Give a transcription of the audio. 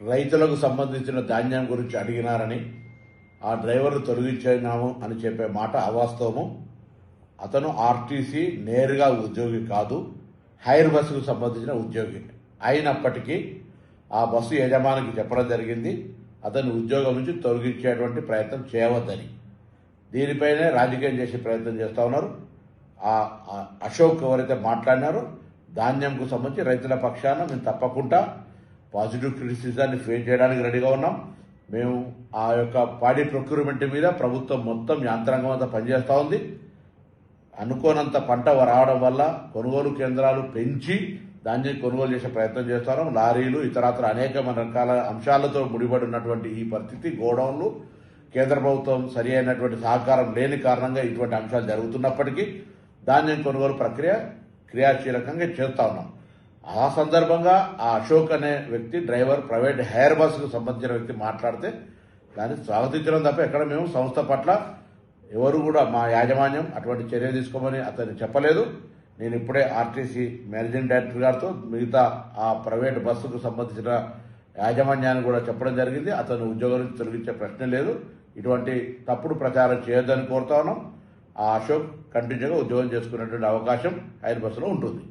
రైతులకు సంబంధించిన ధాన్యం గురించి అడిగినారని ఆ డ్రైవర్ను తొలగించాము అని చెప్పే మాట అవాస్తవము. అతను ఆర్టీసీ నేరుగా ఉద్యోగి కాదు, హైర్ బస్సుకు సంబంధించిన ఉద్యోగి. అయినప్పటికీ ఆ బస్సు యజమానికి చెప్పడం జరిగింది అతను ఉద్యోగం నుంచి తొలగించేటువంటి ప్రయత్నం చేయవద్దని. దీనిపైనే రాజకీయం చేసే ప్రయత్నం చేస్తూ ఉన్నారు. ఆ అశోక్ ఎవరైతే మాట్లాడినారో ధాన్యంకు సంబంధించి రైతుల పక్షాన మేము తప్పకుండా పాజిటివ్ క్రిటిసిజాన్ని ఫేస్ చేయడానికి రెడీగా ఉన్నాం. మేము ఆ యొక్క పాడి ప్రొక్యూర్మెంట్ మీద ప్రభుత్వం మొత్తం యంత్రాంగం అంతా పనిచేస్తూ ఉంది. అనుకోనంత పంట రావడం వల్ల కొనుగోలు కేంద్రాలు పెంచి ధాన్యం కొనుగోలు చేసే ప్రయత్నం చేస్తాం. లారీలు ఇతరత్ర అనేక రకాల అంశాలతో ముడిపడి ఉన్నటువంటి ఈ పరిస్థితి, గోడౌన్లు, కేంద్ర ప్రభుత్వం సరి అయినటువంటి సహకారం లేని కారణంగా ఇటువంటి అంశాలు జరుగుతున్నప్పటికీ ధాన్యం కొనుగోలు ప్రక్రియ క్రియాశీలకంగా చేస్తూ ఉన్నాం. ఆ సందర్భంగా ఆ అశోక్ అనే వ్యక్తి డ్రైవర్ ప్రైవేట్ హైర్ బస్సుకు సంబంధించిన వ్యక్తి మాట్లాడితే దాన్ని స్వాగతించడం తప్ప ఎక్కడ మేము సంస్థ పట్ల ఎవరు కూడా మా యాజమాన్యం అటువంటి చర్య తీసుకోమని అతన్ని చెప్పలేదు. నేను ఇప్పుడే ఆర్టీసీ మేనేజింగ్ డైరెక్టర్ గారితో మిగతా ఆ ప్రైవేట్ బస్సుకు సంబంధించిన యాజమాన్యాన్ని కూడా చెప్పడం జరిగింది. అతను ఉద్యోగం నుంచి తొలగించే ప్రశ్న లేదు. ఇటువంటి తప్పుడు ప్రచారం చేయొద్దని కోరుతా ఉన్నాం. ఆ అశోక్ కంటిన్యూగా ఉద్యోగం చేసుకునేటువంటి అవకాశం హైర్ బస్సులో ఉంటుంది.